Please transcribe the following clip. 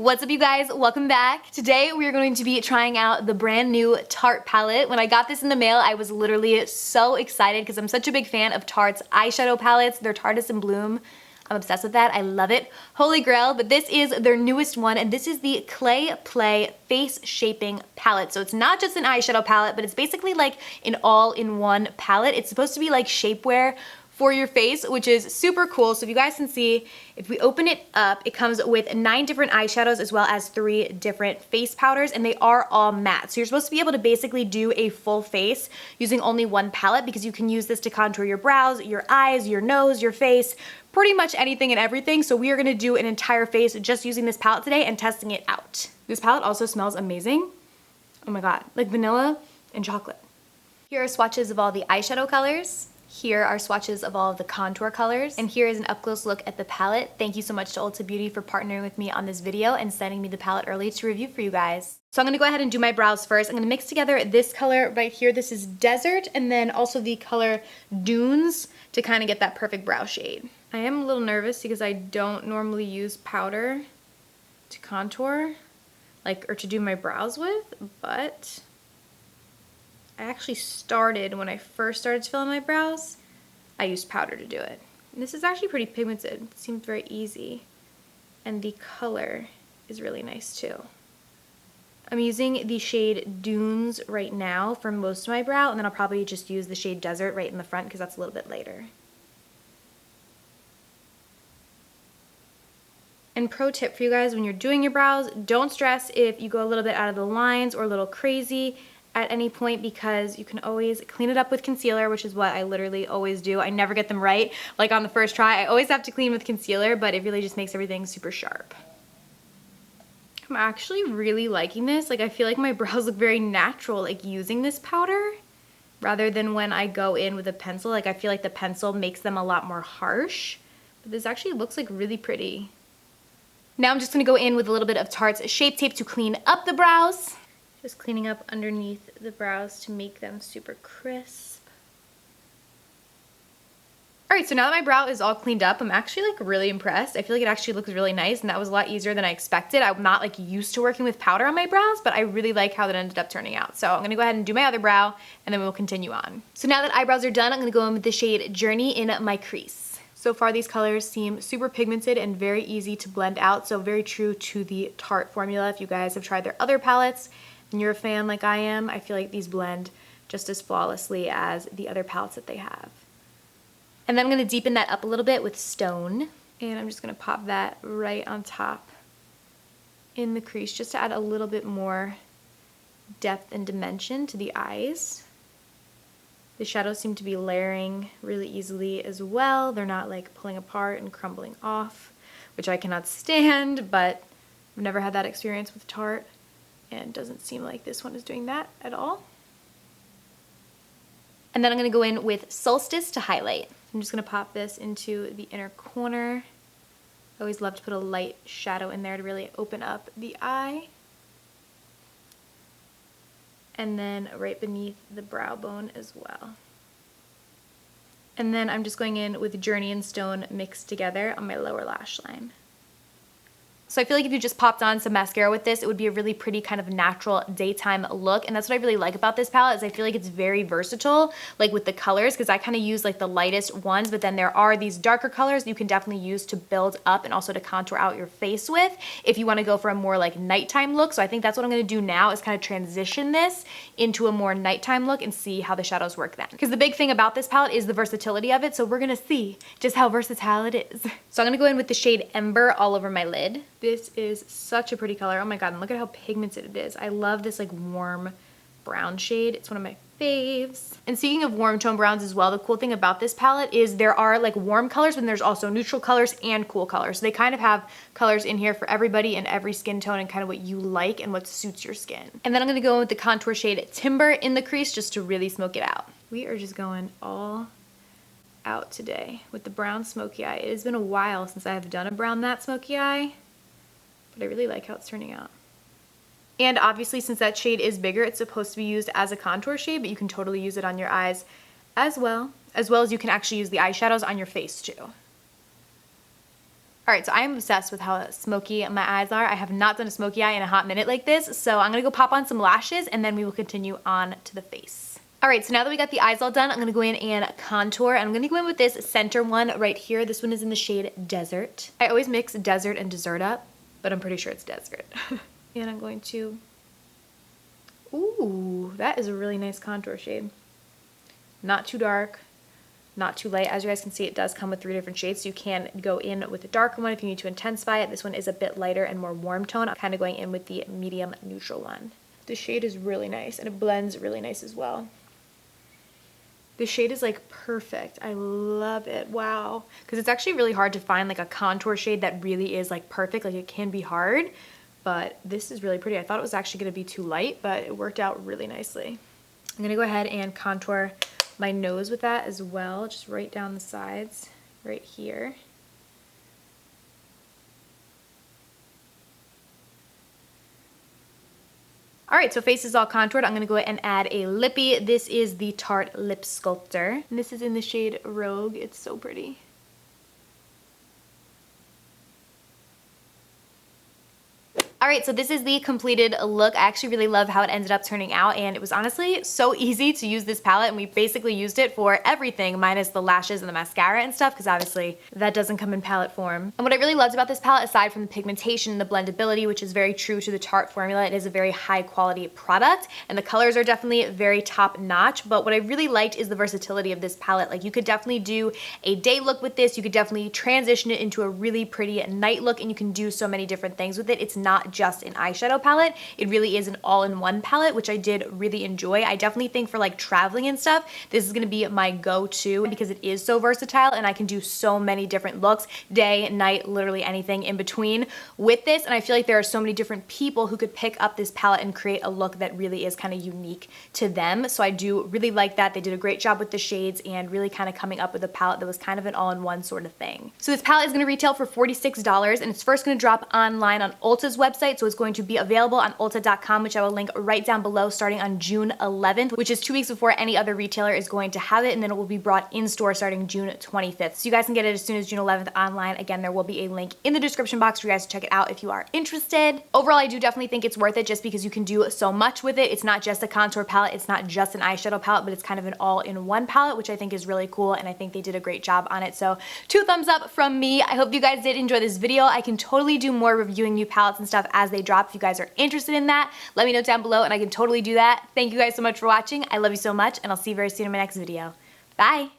What's up, you guys? Welcome back. Today we are going to be trying out the brand new Tarte palette. When I got this in the mail, I was literally so excited because I'm such a big fan of Tarte's eyeshadow palettes. Their Tarte in Bloom. I'm obsessed with that. I love it. Holy grail, but this is their newest one, and this is the Clay Play Face Shaping Palette. So it's not just an eyeshadow palette, but it's basically like an all-in-one palette. It's supposed to be like shapewear for your face, which is super cool. So if you guys can see, if we open it up, it comes with 9 different eyeshadows as well as 3 different face powders, and they are all matte. So you're supposed to be able to basically do a full face using only one palette, because you can use this to contour your brows, your eyes, your nose, your face, pretty much anything and everything. So we are gonna do an entire face just using this palette today and testing it out. This palette also smells amazing. Oh my God, like vanilla and chocolate. Here are swatches of all the eyeshadow colors. Here are swatches of all of the contour colors, and here is an up-close look at the palette. Thank you so much to Ulta Beauty for partnering with me on this video and sending me the palette early to review for you guys. So I'm gonna go ahead and do my brows first. I'm gonna mix together this color right here. This is Desert, and then also the color Dunes to kind of get that perfect brow shade. I am a little nervous because I don't normally use powder to contour, or to do my brows with, but I actually started, when I first started to fill in my brows, I used powder to do it. And this is actually pretty pigmented. It seems very easy. And the color is really nice too. I'm using the shade Dunes right now for most of my brow, and then I'll probably just use the shade Desert right in the front because that's a little bit later. And pro tip for you guys, when you're doing your brows, don't stress if you go a little bit out of the lines or a little crazy at any point, because you can always clean it up with concealer, which is what I literally always do. I never get them right, like on the first try. I always have to clean with concealer, but it really just makes everything super sharp. I'm actually really liking this. I feel like my brows look very natural, using this powder, rather than when I go in with a pencil. I feel like the pencil makes them a lot more harsh, but this actually looks really pretty. Now I'm just gonna go in with a little bit of Tarte's Shape Tape to clean up the brows. Just cleaning up underneath the brows to make them super crisp. All right, so now that my brow is all cleaned up, I'm actually really impressed. I feel like it actually looks really nice, and that was a lot easier than I expected. I'm not used to working with powder on my brows, but I really like how that ended up turning out. So I'm gonna go ahead and do my other brow, and then we'll continue on. So now that eyebrows are done, I'm gonna go in with the shade Journey in my crease. So far, these colors seem super pigmented and very easy to blend out, so very true to the Tarte formula. If you guys have tried their other palettes and you're a fan like I am, I feel like these blend just as flawlessly as the other palettes that they have. And then I'm going to deepen that up a little bit with Stone, and I'm just going to pop that right on top in the crease just to add a little bit more depth and dimension to the eyes. The shadows seem to be layering really easily as well. They're not pulling apart and crumbling off, which I cannot stand, but I've never had that experience with Tarte, and it doesn't seem like this one is doing that at all. And then I'm going to go in with Solstice to highlight. I'm just going to pop this into the inner corner. I always love to put a light shadow in there to really open up the eye. And then right beneath the brow bone as well. And then I'm just going in with Journey and Stone mixed together on my lower lash line. So I feel like if you just popped on some mascara with this, it would be a really pretty kind of natural daytime look. And that's what I really like about this palette, is I feel like it's very versatile, with the colors, because I kind of use the lightest ones, but then there are these darker colors that you can definitely use to build up and also to contour out your face with if you want to go for a more nighttime look. So I think that's what I'm going to do now, is kind of transition this into a more nighttime look and see how the shadows work then. Because the big thing about this palette is the versatility of it, so we're going to see just how versatile it is. So I'm going to go in with the shade Ember all over my lid. This is such a pretty color. Oh my God, and look at how pigmented it is. I love this warm brown shade. It's one of my faves. And speaking of warm tone browns as well, the cool thing about this palette is there are warm colors, but there's also neutral colors and cool colors. So they kind of have colors in here for everybody and every skin tone and kind of what you like and what suits your skin. And then I'm gonna go in with the contour shade Timber in the crease just to really smoke it out. We are just going all out today with the brown smoky eye. It has been a while since I have done a brown matte smoky eye, but I really like how it's turning out. And obviously, since that shade is bigger, it's supposed to be used as a contour shade, but you can totally use it on your eyes as well as you can actually use the eyeshadows on your face too. All Alright, so I am obsessed with how smoky my eyes are. I have not done a smoky eye in a hot minute like this, so I'm gonna go pop on some lashes and then we will continue on to the face. Alright, so now that we got the eyes all done, I'm gonna go in and contour. I'm gonna go in with this center one right here. This one is in the shade Desert. I always mix desert and dessert up, but I'm pretty sure it's desert. And I'm going to, ooh, that is a really nice contour shade. Not too dark, not too light. As you guys can see, it does come with 3 different shades, so you can go in with a darker one if you need to intensify it. This one is a bit lighter and more warm tone. I'm kind of going in with the medium neutral one. The shade is really nice and it blends really nice as well. The shade is like perfect. I love it. Wow. Because it's actually really hard to find like a contour shade that really is like perfect. Like it can be hard, but this is really pretty. I thought it was actually going to be too light, but it worked out really nicely. I'm going to go ahead and contour my nose with that as well, just right down the sides, right here. Alright, so face is all contoured. I'm going to go ahead and add a lippy. This is the Tarte Lip Sculptor. And this is in the shade Rogue. It's so pretty. Alright, so this is the completed look. I actually really love how it ended up turning out, and it was honestly so easy to use this palette, and we basically used it for everything minus the lashes and the mascara and stuff, because obviously that doesn't come in palette form. And what I really loved about this palette, aside from the pigmentation and the blendability, which is very true to the Tarte formula, it is a very high quality product, and the colors are definitely very top notch, but what I really liked is the versatility of this palette. Like, you could definitely do a day look with this, you could definitely transition it into a really pretty night look, and you can do so many different things with it. It's not just an eyeshadow palette, it really is an all-in-one palette, which I did really enjoy. I definitely think for like traveling and stuff, this is gonna be my go-to because it is so versatile and I can do so many different looks, day, night, literally anything in between with this. And I feel like there are so many different people who could pick up this palette and create a look that really is kind of unique to them. So I do really like that. They did a great job with the shades and really kind of coming up with a palette that was kind of an all-in-one sort of thing. So this palette is gonna retail for $46 and it's first gonna drop online on Ulta's website. So it's going to be available on ulta.com, which I will link right down below, starting on June 11th, which is 2 weeks before any other retailer is going to have it, and then it will be brought in store starting June 25th. So you guys can get it as soon as June 11th online. Again, there will be a link in the description box for you guys to check it out if you are interested. Overall, I do definitely think it's worth it just because you can do so much with it. It's not just a contour palette, it's not just an eyeshadow palette, but it's kind of an all-in-one palette, which I think is really cool, and I think they did a great job on it. So 2 thumbs up from me. I hope you guys did enjoy this video. I can totally do more reviewing new palettes and stuff as they drop. If you guys are interested in that, let me know down below and I can totally do that. Thank you guys so much for watching. I love you so much, and I'll see you very soon in my next video. Bye!